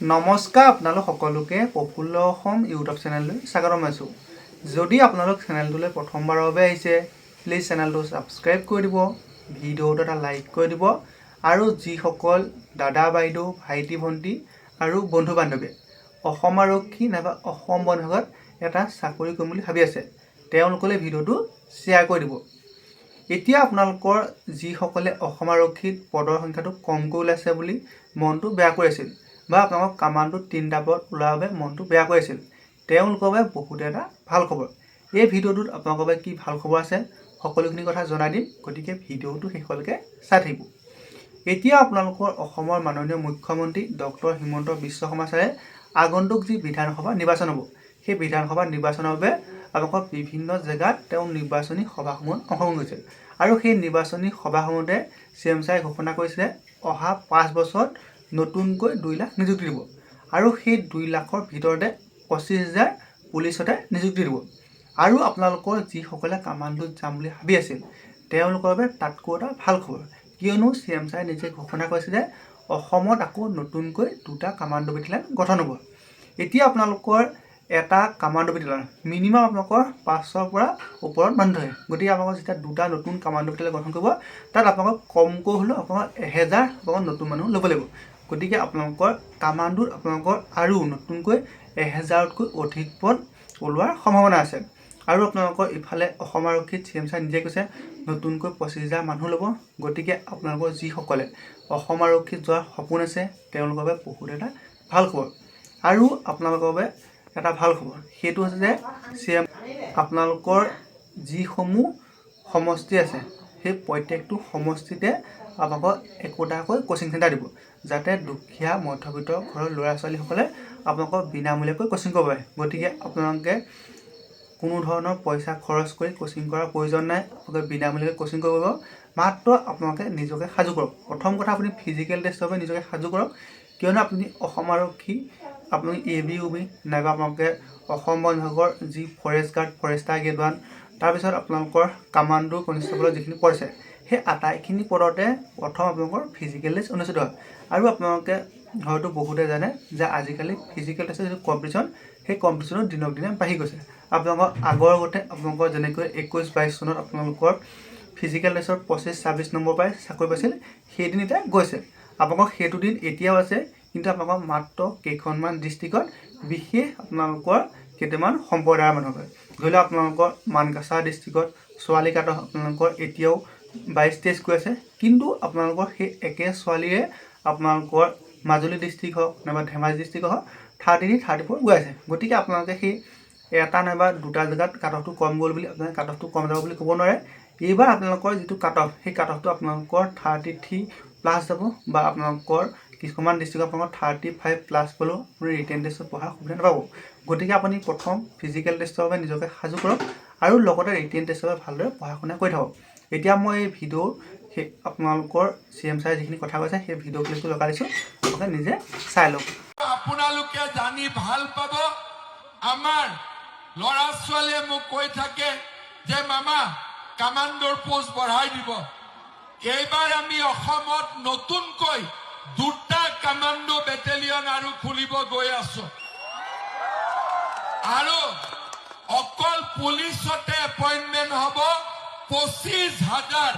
নমস্কাৰ আপোনালোক সকলোকে প্ৰফুল্ল অসম ইউটিউব চেনেললৈ স্বাগতম জনাইছোঁ। যদি আপোনালোক চেনেলটোলৈ প্ৰথমবাৰৰ বাবে আহিছে প্লিজ চেনেলটো ছাবস্ক্ৰাইব কৰি দিব, ভিডিঅ'টো এটা লাইক কৰি দিব আৰু যিসকল দাদা বাইদেউ ভাইটি ভণ্টি আৰু বন্ধু বান্ধৱীয়ে অসম আৰক্ষী নাইবা অসম বন বিভাগত এটা চাকৰি কৰিম বুলি ভাবি আছে তেওঁলোকলৈ ভিডিঅ'টো শ্বেয়াৰ কৰি দিব। এতিয়া আপোনালোকৰ যিসকলে অসম আৰক্ষীত পদৰ সংখ্যাটো কমকৈ ওলাইছে বুলি মনটো বেয়া কৰিছিল বা আপোনালোকৰ কামাণ্ডোত 3টা পদ ওলোৱাৰ বাবে মনটো বেয়া কৰিছিল তেওঁলোকৰ বাবে বহুত এটা ভাল খবৰ। এই ভিডিঅ'টোত আপোনালোকৰ বাবে কি ভাল খবৰ আছে সকলোখিনি কথা জনাই দিম, গতিকে ভিডিঅ'টো শেষলৈকে চাই থাকিব। এতিয়া আপোনালোকৰ অসমৰ মাননীয় মুখ্যমন্ত্ৰী ডক্টৰ হিমন্ত বিশ্ব শৰ্মা ছাৰে আগন্তুক যি বিধানসভা নিৰ্বাচন হ'ব সেই বিধানসভা নিৰ্বাচনৰ বাবে আপোনালোকৰ বিভিন্ন জেগাত তেওঁ নিৰ্বাচনী সভাসমূহত অংশগ্ৰহণ কৰিছিল আৰু সেই নিৰ্বাচনী সভাসমূহতে CM ছাৰে ঘোষণা কৰিছিলে অহা 5 বছৰত নতুনকৈ 2 লাখ নিযুক্তি দিব আৰু সেই 2 লাখৰ ভিতৰতে 25,000 পুলিচতে নিযুক্তি দিব। আৰু আপোনালোকৰ যিসকলে কামাণ্ডোত যাম বুলি ভাবি আছিল তেওঁলোকৰ বাবে তাতকৈ এটা ভাল খবৰ, কিয়নো CM ছাৰে নিজে ঘোষণা কৰিছিলে অসমত আকৌ নতুনকৈ 2টা কামাণ্ডো বেটেলিয়ন গঠন হ'ব। এতিয়া আপোনালোকৰ এটা কামাণ্ডো বেটেলিয়ন মিনিমাম আপোনালোকৰ 500ৰ পৰা ওপৰত মানুহ থাকে, গতিকে আপোনালোকৰ যেতিয়া 2টা নতুন কামাণ্ডো বেটেলিয়ন গঠন কৰিব তাত আপোনালোকক কমকৈ হ'লেও আপোনালোকৰ 1000 আপোনালোকৰ নতুন মানুহ ল'ব লাগিব। গতিকে আপোনালোকৰ কামাণ্ডোত আপোনালোকৰ আৰু নতুনকৈ 1000তকৈ অধিক পদ ওলোৱাৰ সম্ভাৱনা আছে। আৰু আপোনালোকৰ ইফালে অসম আৰক্ষীত CM ছাৰে নিজে কৈছে নতুনকৈ 25,000 মানুহ ল'ব। গতিকে আপোনালোকৰ যিসকলে অসম আৰক্ষীত যোৱাৰ সপোন আছে তেওঁলোকৰ বাবে বহুত এটা ভাল খবৰ। আৰু আপোনালোকৰ বাবে এটা ভাল খবৰ সেইটো হৈছে যে CM আপোনালোকৰ যিসমূহ সমষ্টি আছে সেই প্ৰত্যেকটো সমষ্টিতে আপোনালোকক একোটাকৈ কোচিং চেণ্টাৰ দিব, যাতে দুখীয়া মধ্যবিত্ত ঘৰৰ ল'ৰা ছোৱালীসকলে আপোনালোকক বিনামূলীয়াকৈ কোচিং কৰিব পাৰে। গতিকে আপোনালোকে কোনো ধৰণৰ পইচা খৰচ কৰি কোচিং কৰাৰ প্ৰয়োজন নাই, আপোনালোকে বিনামূলীয়াকৈ কোচিং কৰিব পাৰিব। মাত্ৰ আপোনালোকে নিজকে সাজু কৰক। প্ৰথম কথা আপুনি ফিজিকেল টেষ্টৰ বাবে নিজকে সাজু কৰক, কিয়নো আপুনি অসম আৰক্ষী আপুনি AB UB নাইবা আপোনালোকে অসম বন বিভাগৰ যি ফৰেষ্ট গাৰ্ড ফৰেষ্টাৰ গ্ৰেড 1 তাৰপিছত আপোনালোকৰ কামাণ্ডো কনষ্টেবলৰ যিখিনি পদ আছে সেই আটাইখিনি পদতে প্ৰথম আপোনালোকৰ ফিজিকেল টেষ্ট অনুষ্ঠিত হয়। আৰু আপোনালোকে হয়তো বহুতে জানে যে আজিকালি ফিজিকেল টেষ্টৰ যিটো কম্পিটিশ্যন সেই কম্পিটিশ্যনো দিনক দিনে বাঢ়ি গৈছে। আপোনালোকৰ আগৰ আগতে আপোনালোকৰ যেনেকৈ 21-22 চনত আপোনালোকৰ ফিজিকেল টেষ্টত 25-26 নম্বৰ পাই চাকৰি পাইছিল, সেইদিন এতিয়া গৈছে। আপোনালোকৰ সেইটো দিন এতিয়াও আছে, কিন্তু আপোনালোকৰ মাত্ৰ কেইখনমান ডিষ্ট্ৰিক্টত বিশেষ আপোনালোকৰ কেইটামান সম্প্ৰদায়ৰ মানুহ হয়। ধৰি লওক আপোনালোকৰ মানকাছাৰ ডিষ্ট্ৰিক্টত ছোৱালী কাট আপোনালোকৰ এতিয়াও 22-23 গৈ আছে, কিন্তু আপোনালোকৰ সেই একে ছোৱালীৰে আপোনালোকৰ মাজুলী ডিষ্ট্ৰিক্ট হওক নাইবা ধেমাজি ডিষ্ট্ৰিক্ট হওক 33-34 গৈ আছে। গতিকে আপোনালোকে সেই এটা নাইবা 2টা জেগাত কাট অফটো কম গ'ল বুলি আপোনালোকে কাট অফটো কম যাব বুলি ক'ব নোৱাৰে। এইবাৰ আপোনালোকৰ যিটো কাট অফ সেই কাট অফটো আপোনালোকৰ 33+ যাব, বা আপোনালোকৰ কিছুমান ডিষ্ট্ৰিক্টত আপোনালোকৰ 35+ পালেও আপুনি ৰিটেন টেষ্টত পঢ়াৰ সুবিধা নাপাব। গতিকে আপুনি প্ৰথম ফিজিকেল টেষ্টৰ বাবে নিজকে সাজু কৰক আৰু লগতে ৰিটেন টেষ্টৰ বাবে ভালদৰে পঢ়া শুনা কৰি থাকক। এতিয়া মই এই ভিডিঅ' সেই আপোনালোকৰ CM ছাৰে যিখিনি কথা কৈছে সেই ভিডিঅ' ক্লিপটো লগাই দিছোঁ, আপোনালোকে নিজে চাই লওক। আপোনালোকে জানি ভাল পাব, আমাৰ ল'ৰা ছোৱালীয়ে মোক কৈ থাকে যে মামা কামাণ্ডোৰ পোষ্ট বঢ়াই দিব। এইবাৰ আমি অসমত নতুনকৈ 2টা কামাণ্ডো বেটেলিয়ন আৰু খুলিব গৈ আছো। আৰু অকল পুলিচতে এপইণ্টমেণ্ট হ'ব 25,000